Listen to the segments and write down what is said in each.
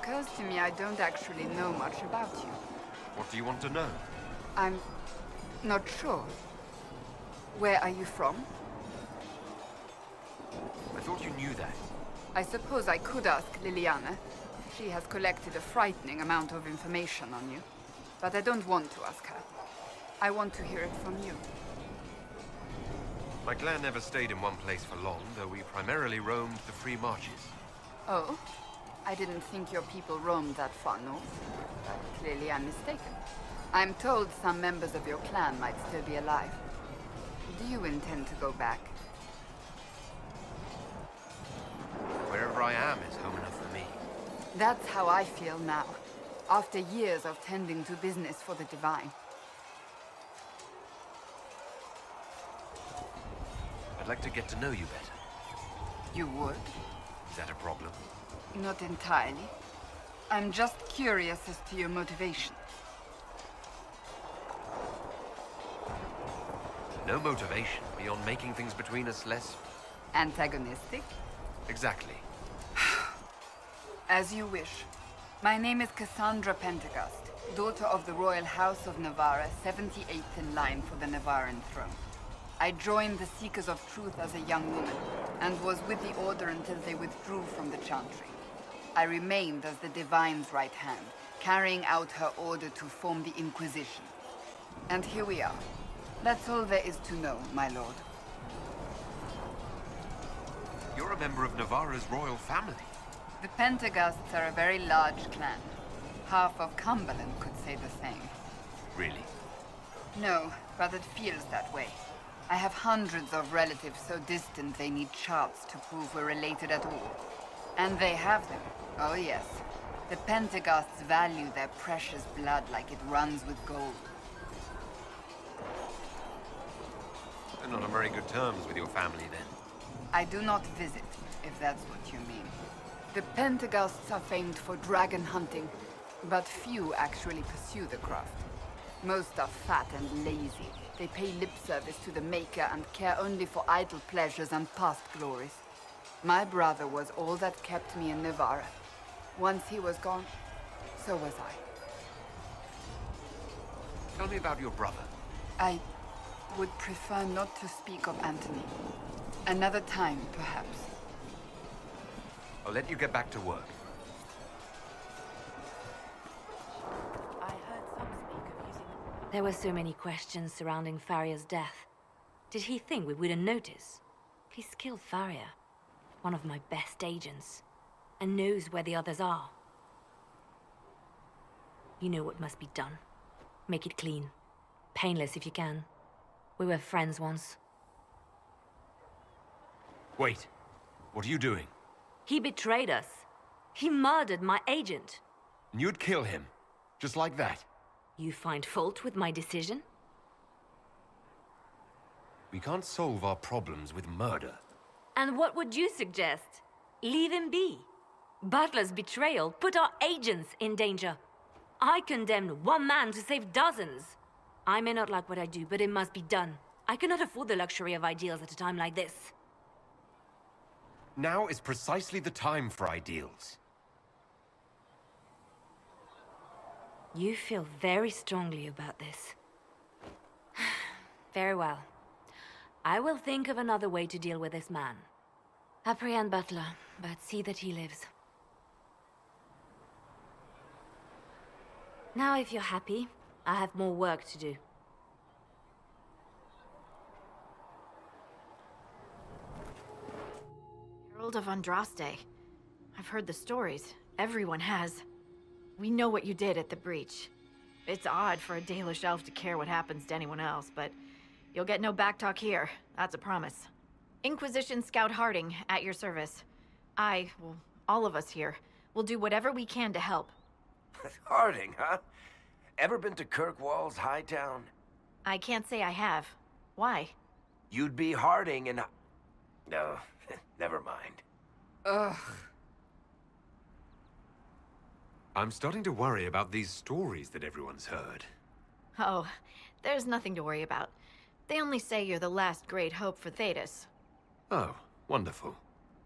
occurs to me I don't actually know much about you. What do you want to know? I'm not sure. Where are you from? I thought you knew that. I suppose I could ask Liliana. She has collected a frightening amount of information on you. But I don't want to ask her. I want to hear it from you. My clan never stayed in one place for long, though we primarily roamed the free marches. Oh? I didn't think your people roamed that far north. But clearly I'm mistaken. I'm told some members of your clan might still be alive. Do you intend to go back? Wherever I am is home enough for me. That's how I feel now, after years of tending to business for the Divine. I'd like to get to know you better. You would? Is that a problem? Not entirely. I'm just curious as to your motivation. No motivation beyond making things between us less... Antagonistic? Exactly. As you wish. My name is Cassandra Pentecost, daughter of the Royal House of Navarra, 78th in line for the Navarran throne. I joined the Seekers of Truth as a young woman, and was with the Order until they withdrew from the Chantry. I remained as the Divine's right hand, carrying out her order to form the Inquisition. And here we are. That's all there is to know, my lord. You're a member of Navarra's royal family. The Pentecosts are a very large clan. Half of Cumberland could say the same. Really? No, but it feels that way. I have hundreds of relatives so distant they need charts to prove we're related at all. And they have them. Oh yes. The Pentecosts value their precious blood like it runs with gold. They're not on very good terms with your family, then. I do not visit, if that's what you mean. The Pentecosts are famed for dragon hunting, but few actually pursue the craft. Most are fat and lazy. They pay lip service to the Maker and care only for idle pleasures and past glories. My brother was all that kept me in Navarra. Once he was gone, so was I. Tell me about your brother. I would prefer not to speak of Anthony. Another time, perhaps. I'll let you get back to work. I heard some speak of using... There were so many questions surrounding Faria's death. Did he think we wouldn't notice? He's killed Faria, one of my best agents, and knows where the others are. You know what must be done. Make it clean. Painless if you can. We were friends once. Wait. What are you doing? He betrayed us. He murdered my agent. And you'd kill him? Just like that? You find fault with my decision? We can't solve our problems with murder. And what would you suggest? Leave him be. Butler's betrayal put our agents in danger. I condemned one man to save dozens. I may not like what I do, but it must be done. I cannot afford the luxury of ideals at a time like this. Now is precisely the time for ideals. You feel very strongly about this. Very well. I will think of another way to deal with this man. Apprehend Butler, but see that he lives. Now, if you're happy, I have more work to do. Herald of Andraste. I've heard the stories. Everyone has. We know what you did at the breach. It's odd for a Dalish elf to care what happens to anyone else, but you'll get no backtalk here. That's a promise. Inquisition Scout Harding, at your service. Well, all of us here, will do whatever we can to help. Harding, huh? Ever been to Kirkwall's Hightown? I can't say I have. Why? You'd be Harding and... No, never mind. Ugh. I'm starting to worry about these stories that everyone's heard. Oh, there's nothing to worry about. They only say you're the last great hope for Thedas. Oh, wonderful.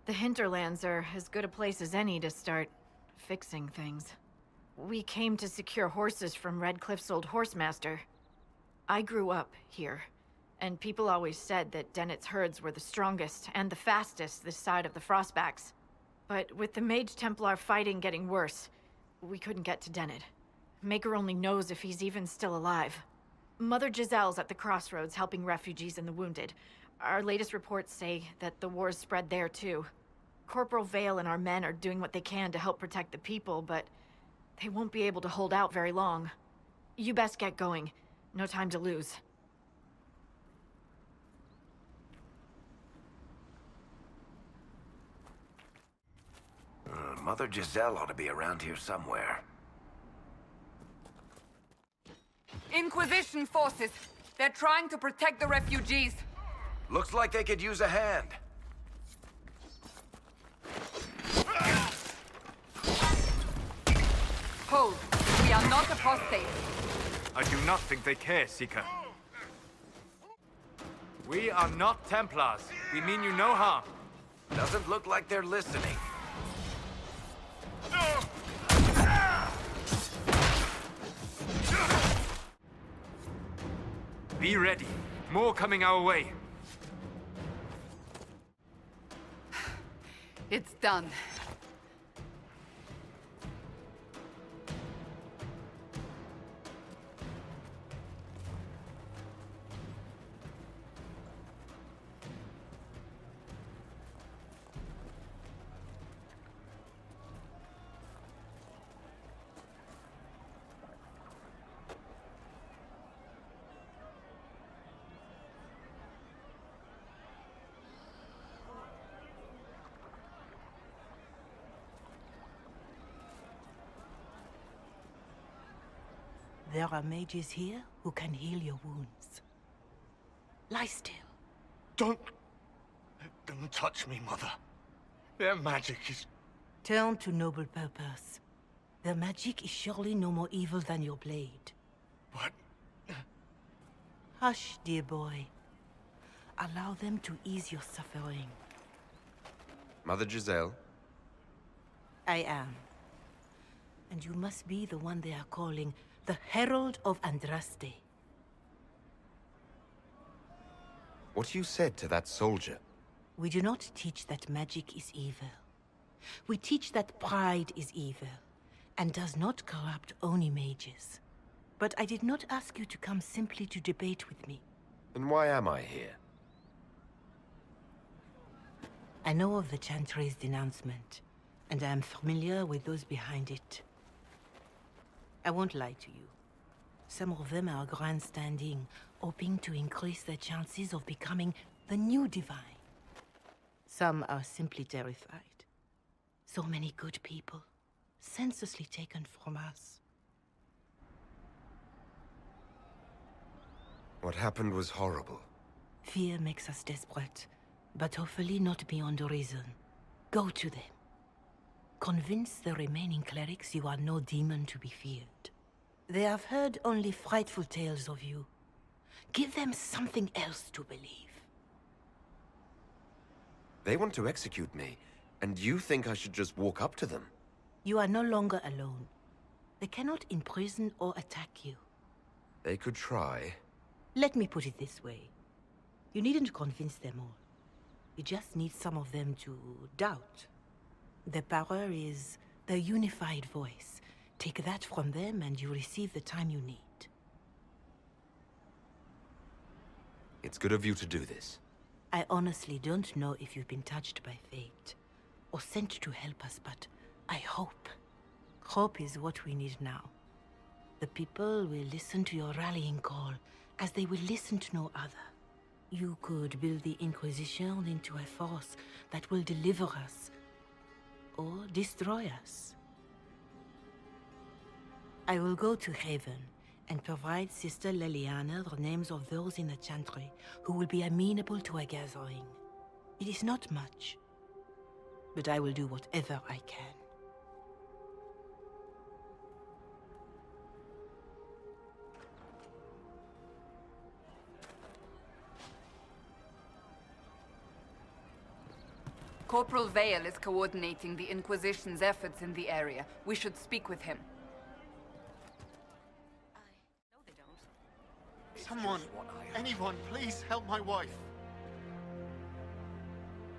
The Hinterlands are as good a place as any to start fixing things. We came to secure horses from Redcliffe's old horsemaster. I grew up here, and people always said that Dennett's herds were the strongest and the fastest this side of the Frostbacks. But with the mage templar fighting getting worse, we couldn't get to Dennett. Maker only knows if he's even still alive. Mother Giselle's at the crossroads helping refugees and the wounded. Our latest reports say that the war's spread there too. Corporal Vale and our men are doing what they can to help protect the people, but they won't be able to hold out very long. You best get going. No time to lose. Mother Giselle ought to be around here somewhere. Inquisition forces! They're trying to protect the refugees! Looks like they could use a hand. Hold! We are not apostates! I do not think they care, Seeker. We are not Templars. We mean you no harm. Doesn't look like they're listening. Be ready. More coming our way. It's done. There are mages here who can heal your wounds. Lie still. Don't touch me, Mother. Their magic is... Turn to noble purpose. Their magic is surely no more evil than your blade. What? Hush, dear boy. Allow them to ease your suffering. Mother Giselle? I am. And you must be the one they are calling the Herald of Andraste. What you said to that soldier? We do not teach that magic is evil. We teach that pride is evil, and does not corrupt only mages. But I did not ask you to come simply to debate with me. And why am I here? I know of the Chantry's denouncement, and I am familiar with those behind it. I won't lie to you. Some of them are grandstanding, hoping to increase their chances of becoming the new divine. Some are simply terrified. So many good people, senselessly taken from us. What happened was horrible. Fear makes us desperate, but hopefully not beyond reason. Go to them. Convince the remaining clerics you are no demon to be feared. They have heard only frightful tales of you. Give them something else to believe. They want to execute me, and you think I should just walk up to them? You are no longer alone. They cannot imprison or attack you. They could try. Let me put it this way. You needn't convince them all. You just need some of them to doubt. Their power is their unified voice. Take that from them and you receive the time you need. It's good of you to do this. I honestly don't know if you've been touched by fate, or sent to help us, but I hope. Hope is what we need now. The people will listen to your rallying call, as they will listen to no other. You could build the Inquisition into a force that will deliver us, or destroy us. I will go to Haven and provide Sister Leliana the names of those in the Chantry who will be amenable to a gathering. It is not much, but I will do whatever I can. Corporal Vale is coordinating the Inquisition's efforts in the area. We should speak with him. Someone, anyone, please help my wife.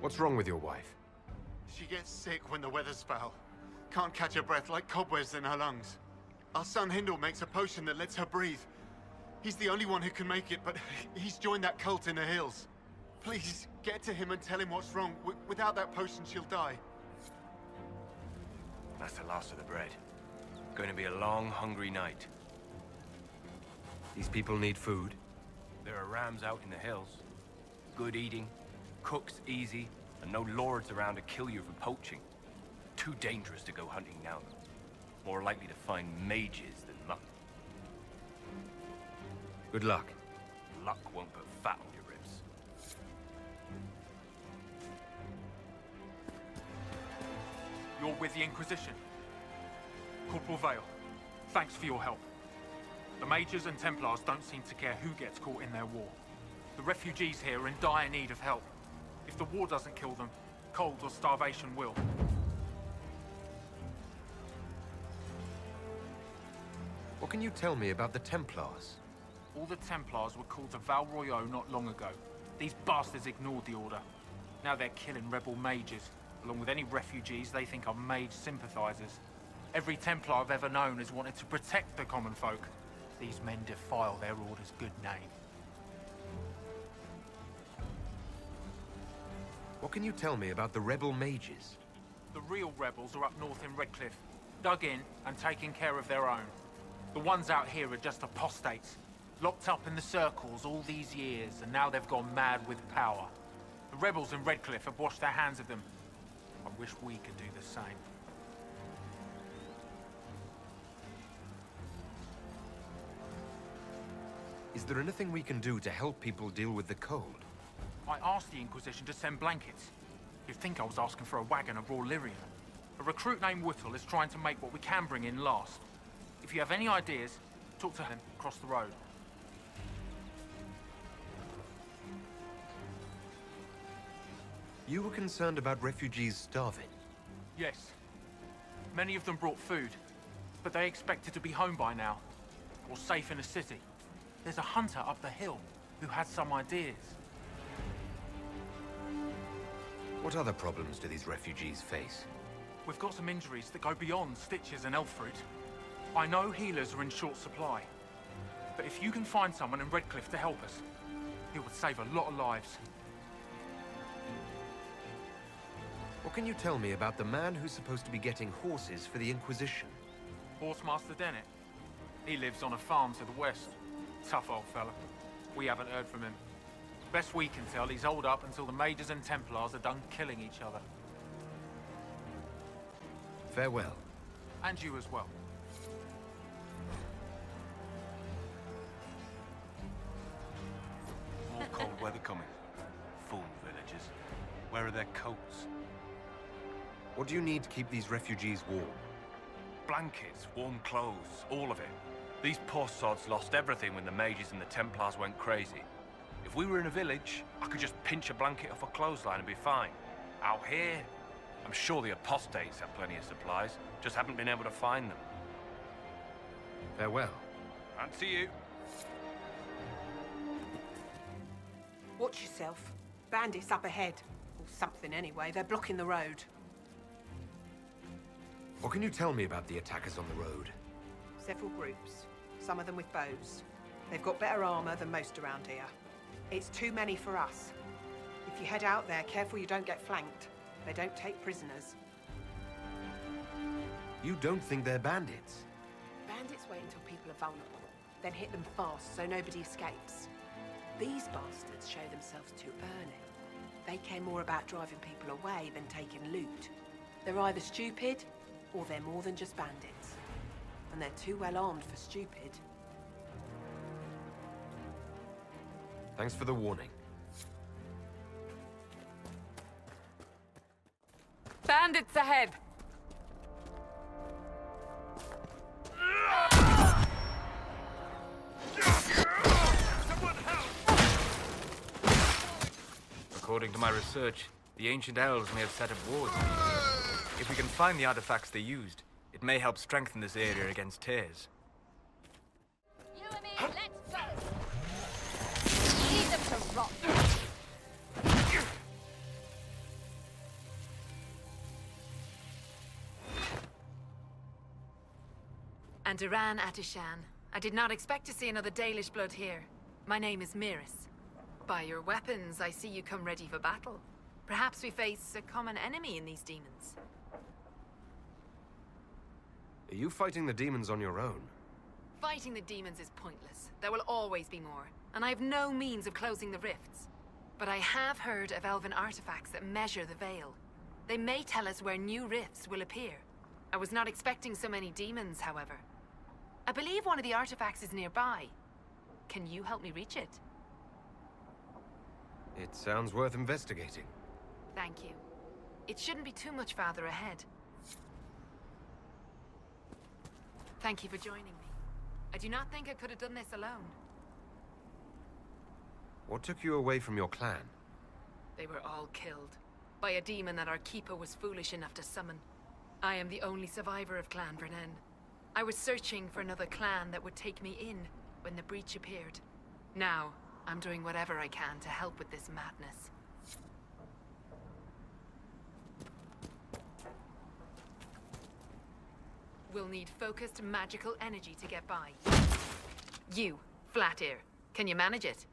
What's wrong with your wife? She gets sick when the weather's foul. Can't catch her breath like cobwebs in her lungs. Our son Hindle makes a potion that lets her breathe. He's the only one who can make it, but he's joined that cult in the hills. Please, get to him and tell him what's wrong. Without that potion, she'll die. That's the last of the bread. Going to be a long, hungry night. These people need food. There are rams out in the hills. Good eating, cooks easy, and no lords around to kill you for poaching. Too dangerous to go hunting now. More likely to find mages than luck. Good luck. Luck won't put fat on your ribs. You're with the Inquisition. Corporal Vale, thanks for your help. The mages and templars don't seem to care who gets caught in their war. The refugees here are in dire need of help. If the war doesn't kill them, cold or starvation will. What can you tell me about the Templars? All the Templars were called to Val Royeaux not long ago. These bastards ignored the order. Now they're killing rebel mages, along with any refugees they think are mage sympathizers. Every Templar I've ever known has wanted to protect the common folk. These men defile their order's good name. What can you tell me about the rebel mages? The real rebels are up north in Redcliffe, dug in and taking care of their own. The ones out here are just apostates, locked up in the circles all these years, and now they've gone mad with power. The rebels in Redcliffe have washed their hands of them. I wish we could do the same. Is there anything we can do to help people deal with the cold? I asked the Inquisition to send blankets. You'd think I was asking for a wagon of raw lyrium. A recruit named Whittle is trying to make what we can bring in last. If you have any ideas, talk to him across the road. You were concerned about refugees starving. Yes. Many of them brought food, but they expected to be home by now, or safe in a city. There's a hunter up the hill who had some ideas. What other problems do these refugees face? We've got some injuries that go beyond stitches and elf fruit. I know healers are in short supply, but if you can find someone in Redcliffe to help us, it would save a lot of lives. What can you tell me about the man who's supposed to be getting horses for the Inquisition? Horsemaster Dennett. He lives on a farm to the west. Tough old fella. We haven't heard from him. Best we can tell, he's holed up until the mages and templars are done killing each other. Farewell. And you as well. More cold weather coming. Fool villagers. Where are their coats? What do you need to keep these refugees warm? Blankets, warm clothes, all of it. These poor sods lost everything when the mages and the Templars went crazy. If we were in a village, I could just pinch a blanket off a clothesline and be fine. Out here, I'm sure the apostates have plenty of supplies, just haven't been able to find them. Farewell. And to you. Watch yourself. Bandits up ahead. Or something anyway, they're blocking the road. What can you tell me about the attackers on the road? Several groups, some of them with bows. They've got better armor than most around here. It's too many for us. If you head out there, careful you don't get flanked. They don't take prisoners. You don't think they're bandits? Bandits wait until people are vulnerable, then hit them fast so nobody escapes. These bastards show themselves to earn it. They care more about driving people away than taking loot. They're either stupid, or they're more than just bandits. And they're too well armed for stupid. Thanks for the warning. Bandits ahead! According to my research, The ancient elves may have set up wards. If we can find the artifacts they used, it may help strengthen this area against tears. You and me, let's go! Leave them to rot! And Iran Atishan. I did not expect to see another Dalish blood here. My name is Miris. By your weapons, I see you come ready for battle. Perhaps we face a common enemy in these demons. Are you fighting the demons on your own? Fighting the demons is pointless. There will always be more, and I have no means of closing the rifts. But I have heard of elven artifacts that measure the veil. They may tell us where new rifts will appear. I was not expecting so many demons, however. I believe one of the artifacts is nearby. Can you help me reach it? It sounds worth investigating. Thank you. It shouldn't be too much farther ahead. Thank you for joining me. I do not think I could have done this alone. What took you away from your clan? They were all killed by a demon that our keeper was foolish enough to summon. I am the only survivor of Clan Wren. I was searching for another clan that would take me in when the breach appeared. Now, I'm doing whatever I can to help with this madness. We'll need focused magical energy to get by. You, Flat Ear, can you manage it?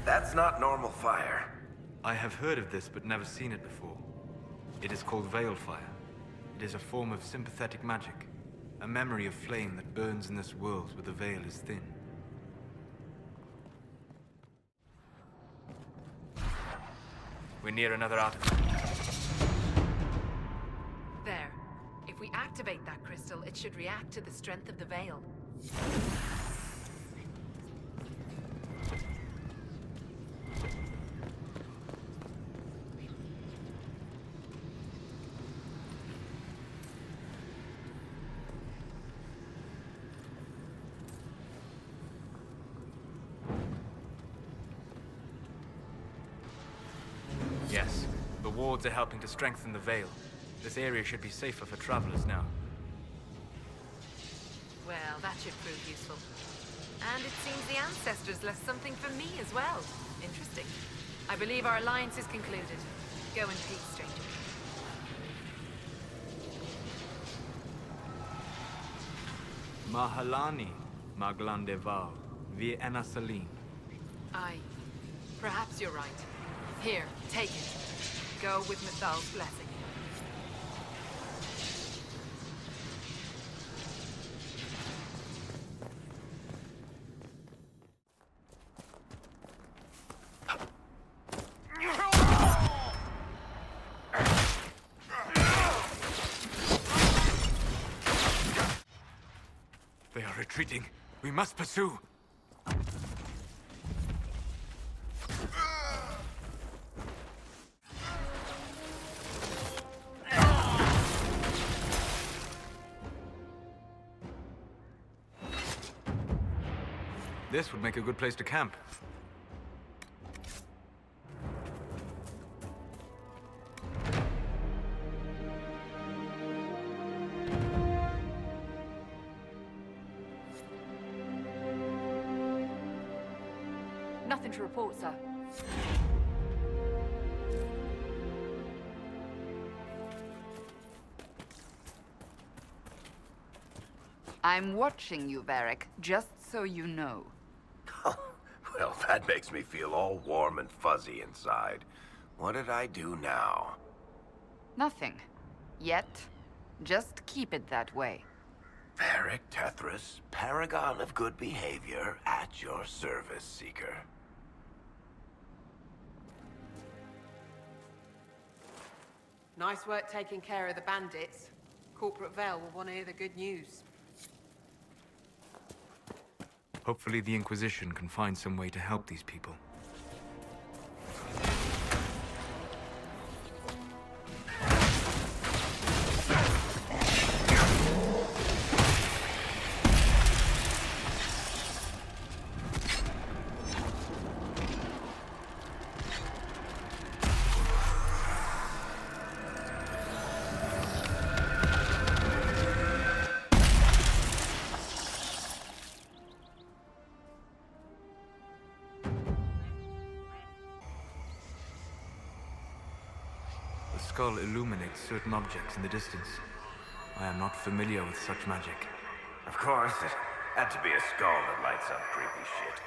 That's not normal fire. I have heard of this, but never seen it before. It is called Veil Fire. It is a form of sympathetic magic. A memory of flame that burns in this world where the veil is thin. We're near another artifact. There. If we activate that crystal, it should react to the strength of the veil. Yes, the wards are helping to strengthen the veil. This area should be safer for travelers now. Well, that should prove useful. And it seems the ancestors left something for me as well. Interesting. I believe our alliance is concluded. Go in peace, stranger. Mahalani, Maglandeval, Vi Enasalim. Aye. Perhaps you're right. Here, take it. Go with Mithal's blessing. They are retreating. We must pursue. This would make a good place to camp. Nothing to report, sir. I'm watching you, Varric, just so you know. Well, that makes me feel all warm and fuzzy inside. What did I do now? Nothing. Yet. Just keep it that way. Varric Tethras, paragon of good behavior, at your service, Seeker. Nice work taking care of the bandits. Corporate Vale will want to hear the good news. Hopefully the Inquisition can find some way to help these people. The skull illuminates certain objects in the distance. I am not familiar with such magic. Of course, it had to be a skull that lights up creepy shit.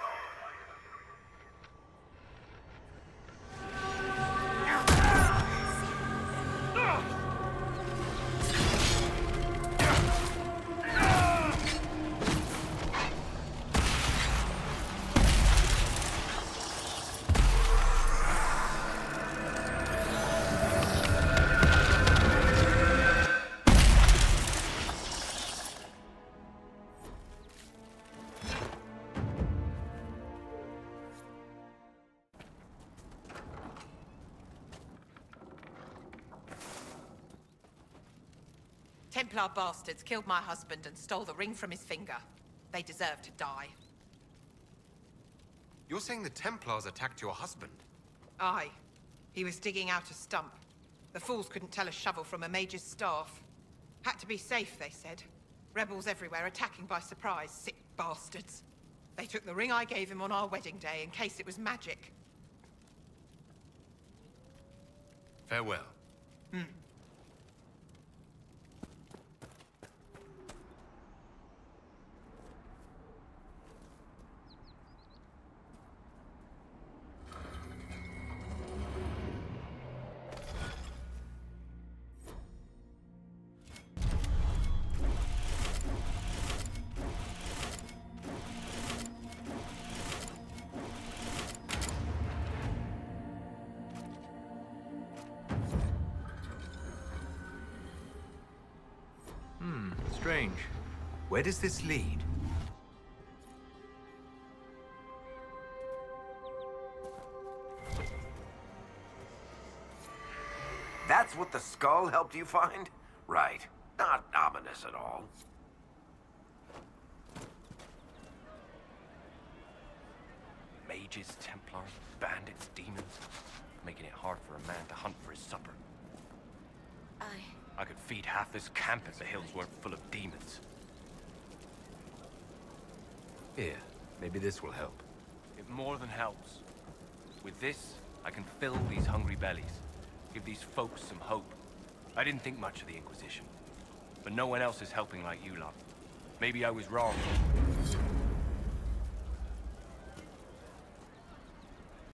Templar bastards killed my husband and stole the ring from his finger. They deserve to die. You're saying the Templars attacked your husband? Aye. He was digging out a stump. The fools couldn't tell a shovel from a mage's staff. Had to be safe, they said. Rebels everywhere attacking by surprise, sick bastards. They took the ring I gave him on our wedding day in case it was magic. Farewell. Strange. Where does this lead? That's what the skull helped you find? Right. Not ominous at all. Mages, Templars, bandits, demons. Making it hard for a man to hunt for his supper. I could feed half this camp if the hills weren't full of demons. Here, maybe this will help. It more than helps. With this, I can fill these hungry bellies. Give these folks some hope. I didn't think much of the Inquisition. But no one else is helping like you lot. Maybe I was wrong.